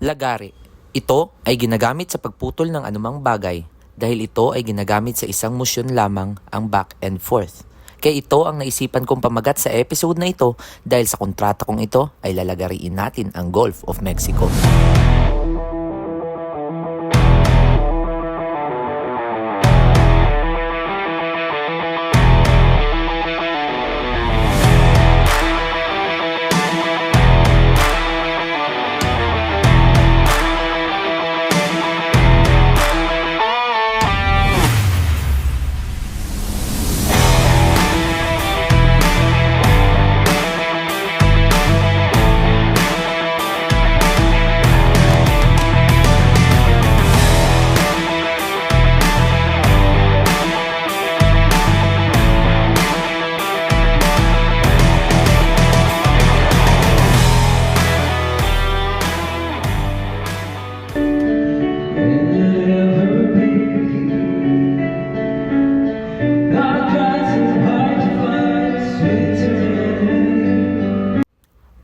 Lagari. Ito ay ginagamit sa pagputol ng anumang bagay dahil ito ay ginagamit sa isang motion lamang ang back and forth. Kaya ito ang naisipan kong pamagat sa episode na ito dahil sa kontrata kong ito ay lalagariin natin ang Gulf of Mexico.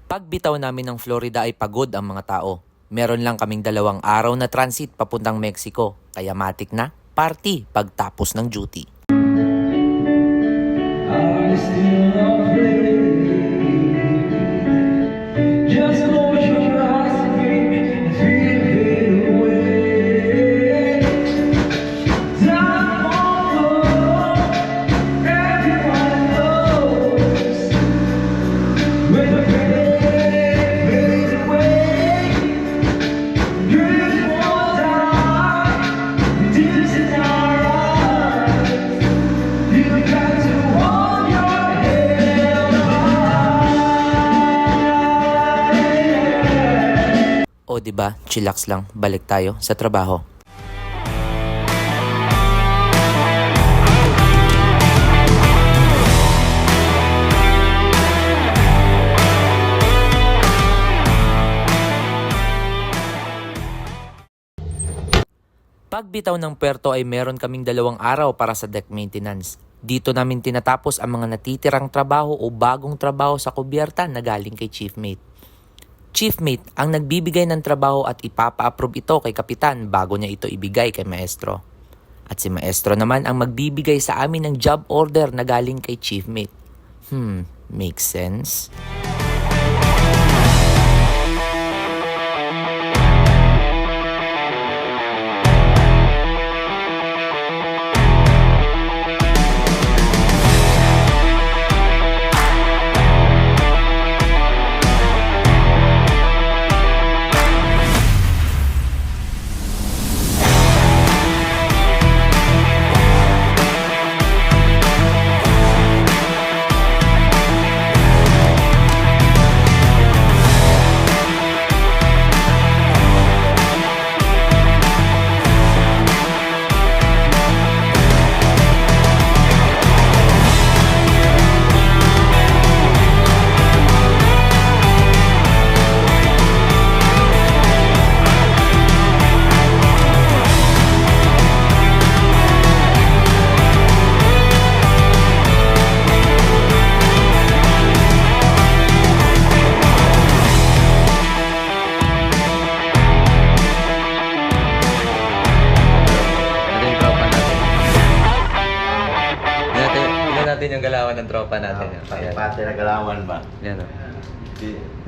Pagbitaw namin ng Florida ay pagod ang mga tao. Meron lang kaming 2 araw na transit papuntang Mexico, kaya matik na party pagtapos ng duty. O diba, chillax lang, balik tayo sa trabaho. Pagbitaw ng puerto ay meron kaming 2 araw para sa deck maintenance. Dito namin tinatapos ang mga natitirang trabaho o bagong trabaho sa kubyerta na galing kay Chiefmate. Chiefmate ang nagbibigay ng trabaho at ipapa-approve ito kay kapitan bago niya ito ibigay kay maestro. At si maestro naman ang magbibigay sa amin ng job order na galing kay Chiefmate. Makes sense? Yung galawan ng tropa natin. Pati na galawan ba? Yan o.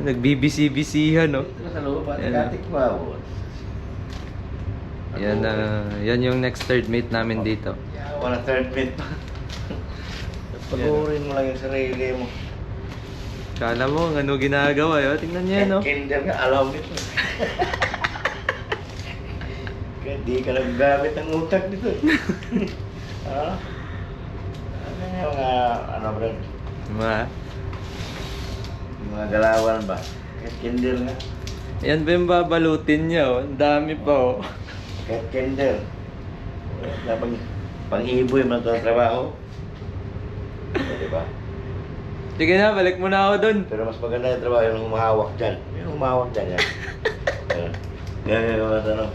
Nagbibisi-bisihan no? Sa loob, pati katik ba? Yan yung next third mate namin dito. Wala third mate pa. Pagurin mo lang yung sarili mo. Kala mo, ano ginagawa yun? Tingnan niya no? Kinder ka, alam nito. Kaya di ka lang gamit ang utak dito. Yung ano bro? Mga galawan ba? Kahit kinder nga. Yan ba yung babalutin niya oh? Ang dami pa oh. Kahit kinder. Pang-iboy man ito ang trabaho. Diba? Sige na, balik mo na ako dun. Pero mas maganda yung trabaho yung humahawak dyan. Yung humahawak dyan yan. Ganyan yung ano.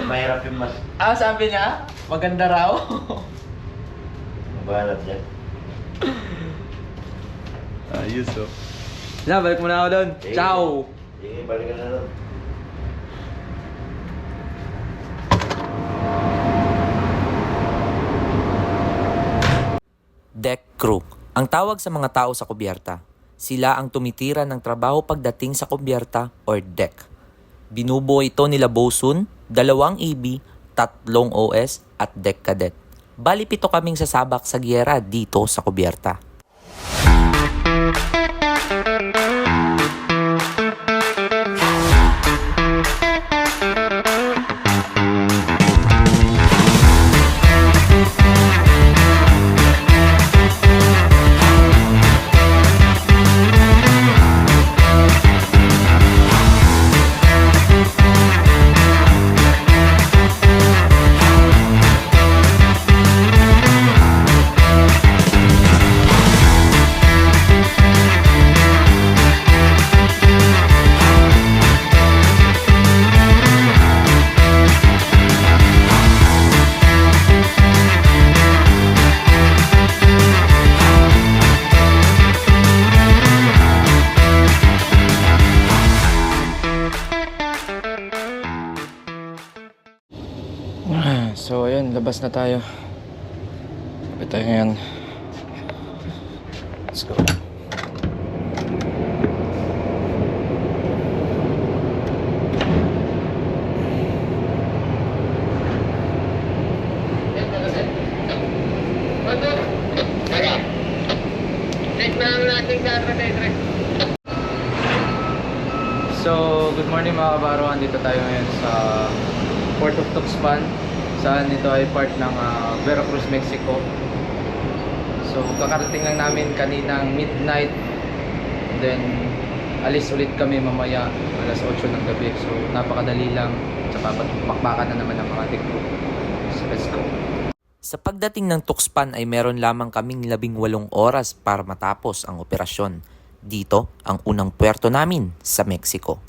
Mahirap yung mas... sabi niya? Maganda raw? Mabalat dyan. Ayos oh. Na, balik mo na ako doon. Sige. Ciao! Sige, balikan na doon. crew, ang tawag sa mga tao sa kubyerta. Sila ang tumitira ng trabaho pagdating sa kubyerta or deck. Binubuo ito nila bosun, 2 AB, 3 OS at deck cadet. Bali 7 kaming sasabak sa giyera dito sa kubyerta. So ayun, labas na tayo. Kapit tayo ngayon. Let's go. So, good morning mga kabaruan. Dito tayo ngayon sa Port of Tuxpan, saan ito ay part ng Veracruz, Mexico. So kakarating lang namin kaninang midnight, then alis ulit kami mamaya alas 8 ng gabi. So napakadali lang, tsaka pakbakan na naman ng mga crew. So let's go. Sa pagdating ng Tuxpan ay meron lamang kaming 18 oras para matapos ang operasyon. Dito ang unang puerto namin sa Mexico.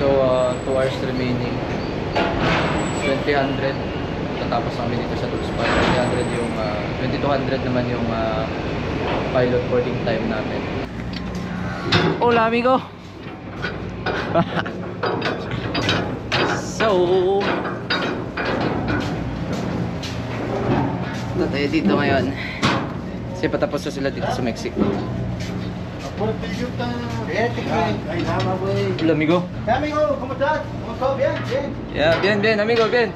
So 2 hours remaining. 2000. Tatapos kami dito sa Tuxpan. 2000 yung 2200 naman yung pilot boarding time natin. Hola amigo. So ito tayo dito ngayon. Kasi patapos na sila dito sa Mexico. Hola amigo. Amigo, ¿cómo estás? ¿Cómo estás? Bien, bien. Yeah, bien amigo, bien.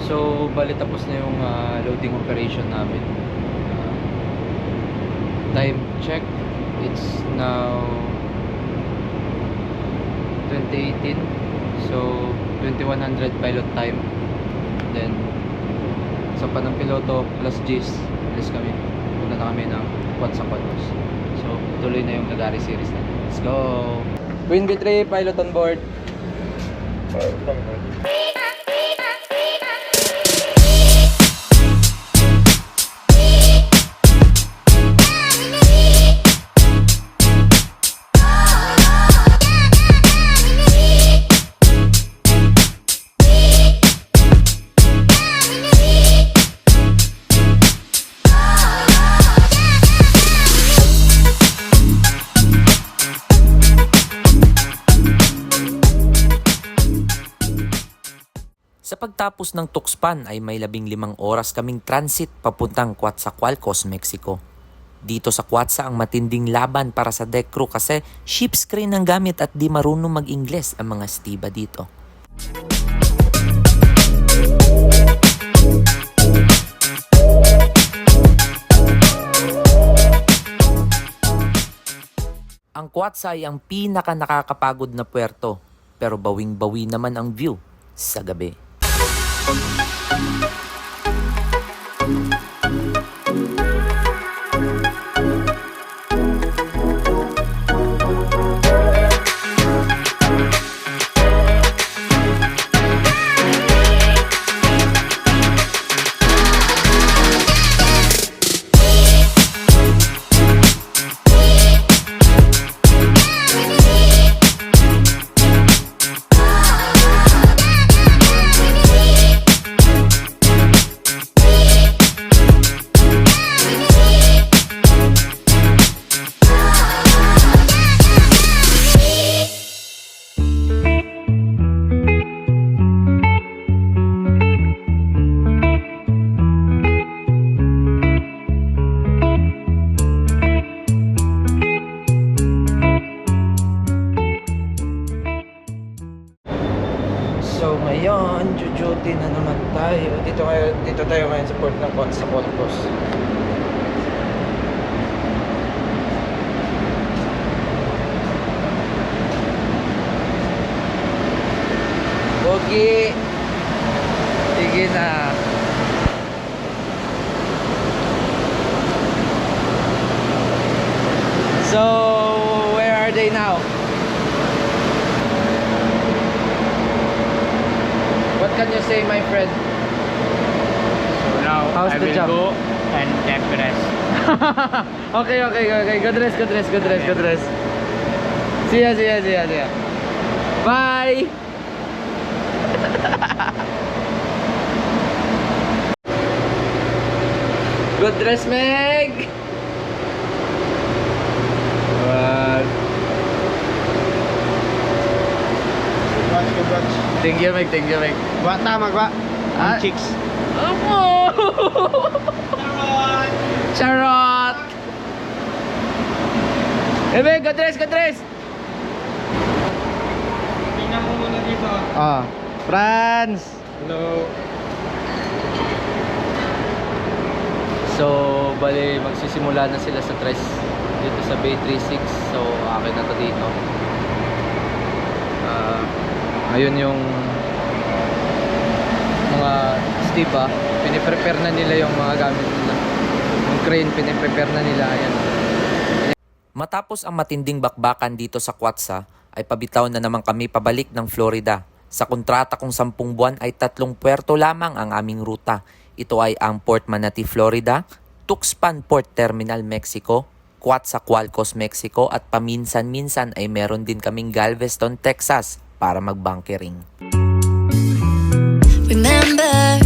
So, bali tapos na yung loading operation namin. Time check. It's now 2018. So, 2100 pilot time. Then, sa pa ng piloto plus G's, alis kami. Punta na kami ng Quad sa Quados. So, tuloy na yung Lagari series na. Let's go! Queen B3, pilot on board. Sa pagtapos ng Tuxpan ay may 15 oras kaming transit papuntang Coatzacoalcos, Mexico. Dito sa Coatza ang matinding laban para sa deck crew kasi ship screen ang gamit at di marunong mag-Ingles ang mga stiba dito. Ang Cuatza ay ang pinaka nakakapagod na puerto, pero bawing-bawi naman ang view sa gabi. So ngayon, jujuti na naman tayo. Dito tayo ngayon sa port ng sa Colcos. Bogi. Sige na. So, where are they now? What can you say, my friend? So now How's I the will job? go and take rest. Okay. Good rest. See ya. Bye! Good rest, Meg! What? Thank you, Meg. Wa tama ba? Ah. Chicks. Amo! Charot! Eh, Meg, good rest! Tingnan mo muna dito. Ah, Franz! Hello. So, bali, magsisimula na sila sa tres dito sa Bay 36. So, akin na to dito. Ayun yung mga Steve, piniprepare na nila yung mga gamit nila. Yung crane, piniprepare na nila. Ayan. Matapos ang matinding bakbakan dito sa Cuatza, ay pabitaw na naman kami pabalik ng Florida. Sa kontrata kong 10 buwan ay 3 puerto lamang ang aming ruta. Ito ay ang Port Manatee, Florida, Tuxpan Port Terminal, Mexico, Cuatza, Cualcos, Mexico at paminsan-minsan ay meron din kaming Galveston, Texas para mag-bunkering. Remember